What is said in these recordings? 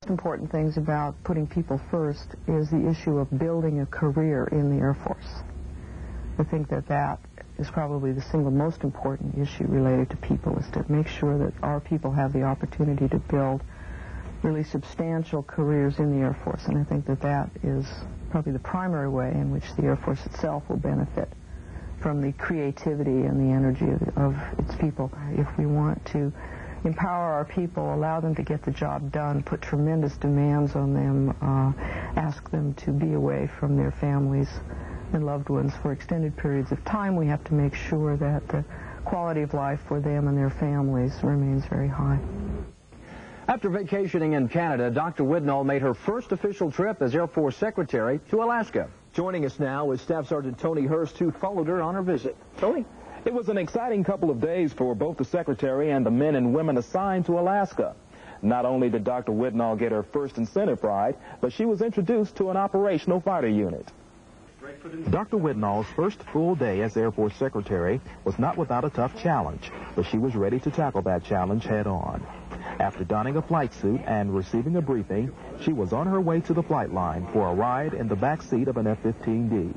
Important things about putting people first is the issue of building a career in the Air Force. I think that that is probably the single most important issue related to people, is to make sure that our people have the opportunity to build really substantial careers in the Air Force. And I think that that is probably the primary way in which the Air Force itself will benefit from the creativity and the energy of its people. If we want to empower our people, allow them to get the job done, put tremendous demands on them, ask them to be away from their families and loved ones for extended periods of time, we have to make sure that the quality of life for them and their families remains very high. After vacationing in Canada, Dr. Widnall made her first official trip as Air Force Secretary to Alaska. Joining us now is Staff Sergeant Tony Hurst, who followed her on her visit. Tony? It was an exciting couple of days for both the Secretary and the men and women assigned to Alaska. Not only did Dr. Widnall get her first incentive ride, but she was introduced to an operational fighter unit. Dr. Widnall's first full day as Air Force Secretary was not without a tough challenge, but she was ready to tackle that challenge head-on. After donning a flight suit and receiving a briefing, she was on her way to the flight line for a ride in the back seat of an F-15D.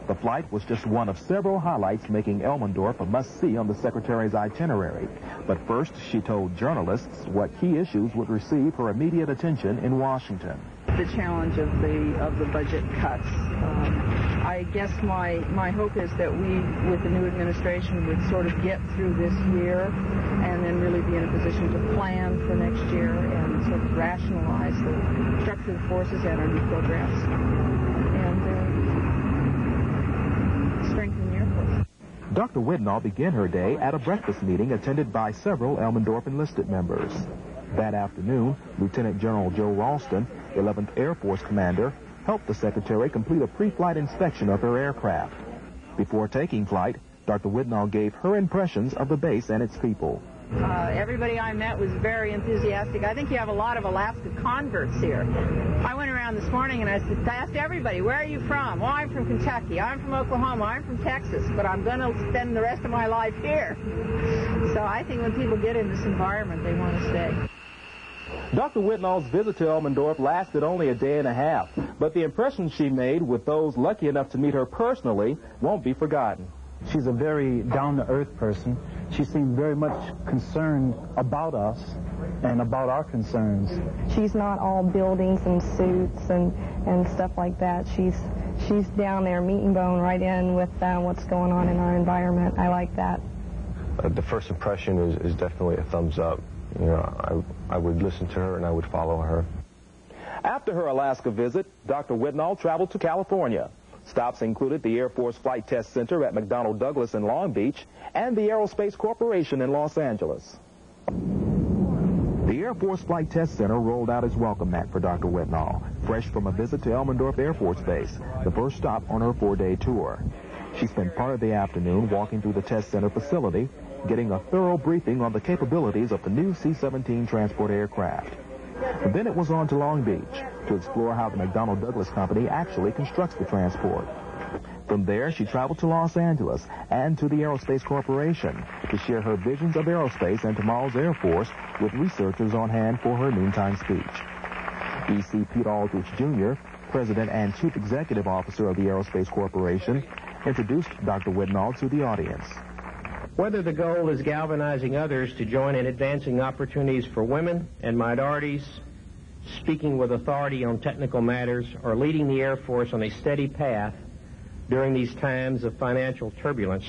The flight was just one of several highlights making Elmendorf a must-see on the Secretary's itinerary. But first, she told journalists what key issues would receive her immediate attention in Washington. The challenge of the budget cuts. I guess my hope is that we, with the new administration, would sort of get through this year and then really be in a position to plan for next year and sort of rationalize the structure of the forces and our new programs and strengthen the Air Force. Dr. Widnall began her day at a breakfast meeting attended by several Elmendorf enlisted members. That afternoon, Lieutenant General Joe Ralston, 11th Air Force Commander, helped the Secretary complete a pre-flight inspection of her aircraft. Before taking flight, Dr. Widnall gave her impressions of the base and its people. Everybody I met was very enthusiastic. I think you have a lot of Alaska converts here. I went around this morning and I asked everybody, where are you from? Well, I'm from Kentucky. I'm from Oklahoma. I'm from Texas. But I'm going to spend the rest of my life here. So I think when people get in this environment, they want to stay. Dr. Widnall's visit to Elmendorf lasted only a day and a half, but the impression she made with those lucky enough to meet her personally won't be forgotten. She's a very down-to-earth person. She seemed very much concerned about us and about our concerns. She's not all buildings and suits and stuff like that. She's down there, meat and bone, right in with what's going on in our environment. I like that. The first impression is definitely a thumbs up. You know, I would listen to her and I would follow her. After her Alaska visit, Dr. Widnall traveled to California. Stops included the Air Force Flight Test Center at McDonnell Douglas in Long Beach and the Aerospace Corporation in Los Angeles. The Air Force Flight Test Center rolled out its welcome mat for Dr. Widnall, fresh from a visit to Elmendorf Air Force Base, the first stop on her 4-day tour. She spent part of the afternoon walking through the test center facility, getting a thorough briefing on the capabilities of the new C-17 transport aircraft. Then it was on to Long Beach to explore how the McDonnell Douglas Company actually constructs the transport. From there, she traveled to Los Angeles and to the Aerospace Corporation to share her visions of aerospace and tomorrow's Air Force with researchers on hand for her noontime speech. E.C. Pete Aldrich, Jr., President and Chief Executive Officer of the Aerospace Corporation, introduced Dr. Widnall to the audience. Whether the goal is galvanizing others to join in advancing opportunities for women and minorities, speaking with authority on technical matters, or leading the Air Force on a steady path during these times of financial turbulence,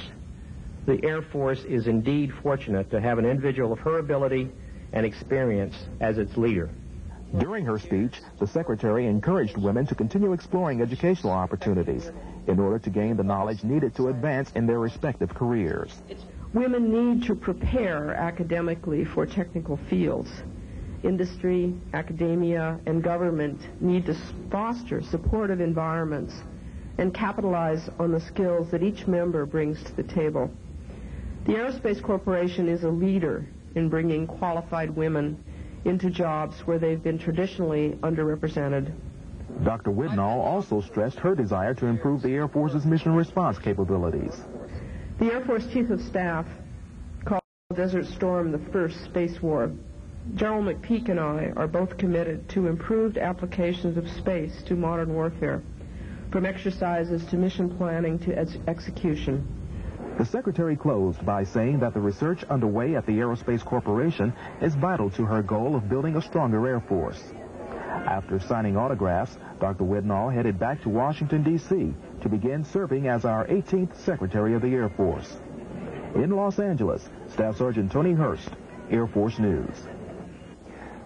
the Air Force is indeed fortunate to have an individual of her ability and experience as its leader. During her speech, the Secretary encouraged women to continue exploring educational opportunities in order to gain the knowledge needed to advance in their respective careers. Women need to prepare academically for technical fields. Industry, academia, and government need to foster supportive environments and capitalize on the skills that each member brings to the table. The Aerospace Corporation is a leader in bringing qualified women into jobs where they've been traditionally underrepresented. Dr. Widnall also stressed her desire to improve the Air Force's mission response capabilities. The Air Force Chief of Staff called Desert Storm the first space war. General McPeak and I are both committed to improved applications of space to modern warfare, from exercises to mission planning to execution. The Secretary closed by saying that the research underway at the Aerospace Corporation is vital to her goal of building a stronger Air Force. After signing autographs, Dr. Whitnall headed back to Washington, D.C. to begin serving as our 18th Secretary of the Air Force. In Los Angeles, Staff Sergeant Tony Hurst, Air Force News.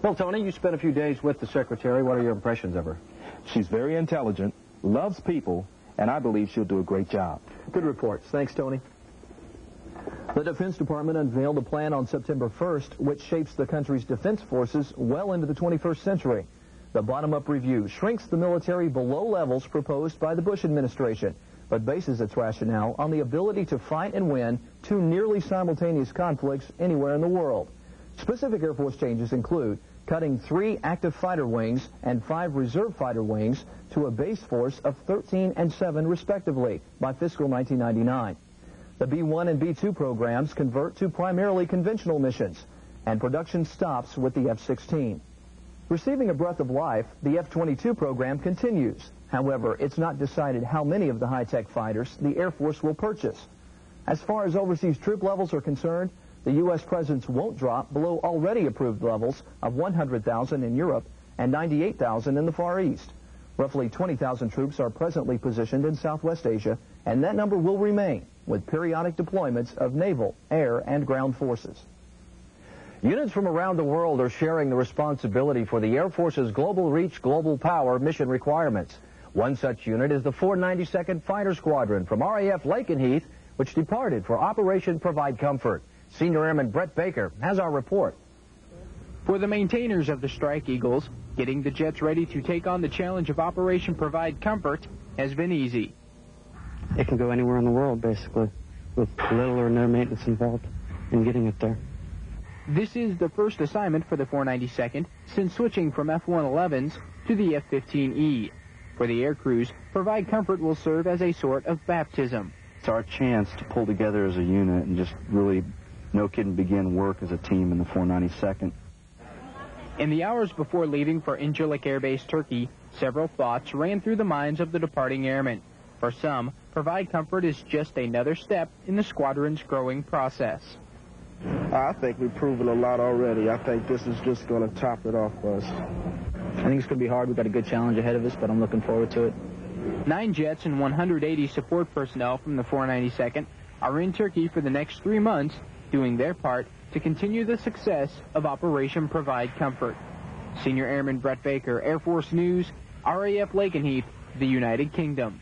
Well, Tony, you spent a few days with the Secretary. What are your impressions of her? She's very intelligent, loves people, and I believe she'll do a great job. Good reports. Thanks, Tony. The Defense Department unveiled a plan on September 1st which shapes the country's defense forces well into the 21st century. The bottom-up review shrinks the military below levels proposed by the Bush administration, but bases its rationale on the ability to fight and win two nearly simultaneous conflicts anywhere in the world. Specific Air Force changes include cutting 3 active fighter wings and 5 reserve fighter wings to a base force of 13 and 7 respectively by fiscal 1999. The B-1 and B-2 programs convert to primarily conventional missions, and production stops with the F-16. Receiving a breath of life, the F-22 program continues. However, it's not decided how many of the high-tech fighters the Air Force will purchase. As far as overseas troop levels are concerned, the U.S. presence won't drop below already approved levels of 100,000 in Europe and 98,000 in the Far East. Roughly 20,000 troops are presently positioned in Southwest Asia, and that number will remain, with periodic deployments of naval, air, and ground forces. Units from around the world are sharing the responsibility for the Air Force's Global Reach, Global Power mission requirements. One such unit is the 492nd Fighter Squadron from RAF Lakenheath, which departed for Operation Provide Comfort. Senior Airman Brett Baker has our report. For the maintainers of the Strike Eagles, getting the jets ready to take on the challenge of Operation Provide Comfort has been easy. It can go anywhere in the world, basically, with little or no maintenance involved in getting it there. This is the first assignment for the 492nd since switching from F-111s to the F-15E. For the air crews, Provide Comfort will serve as a sort of baptism. It's our chance to pull together as a unit and just really, no kidding, begin work as a team in the 492nd. In the hours before leaving for Incirlik Air Base, Turkey, several thoughts ran through the minds of the departing airmen. For some, Provide Comfort is just another step in the squadron's growing process. I think we've proven a lot already. I think this is just going to top it off for us. I think it's going to be hard. We've got a good challenge ahead of us, but I'm looking forward to it. 9 jets and 180 support personnel from the 492nd are in Turkey for the next 3 months, doing their part to continue the success of Operation Provide Comfort. Senior Airman Brett Baker, Air Force News, RAF Lakenheath, the United Kingdom.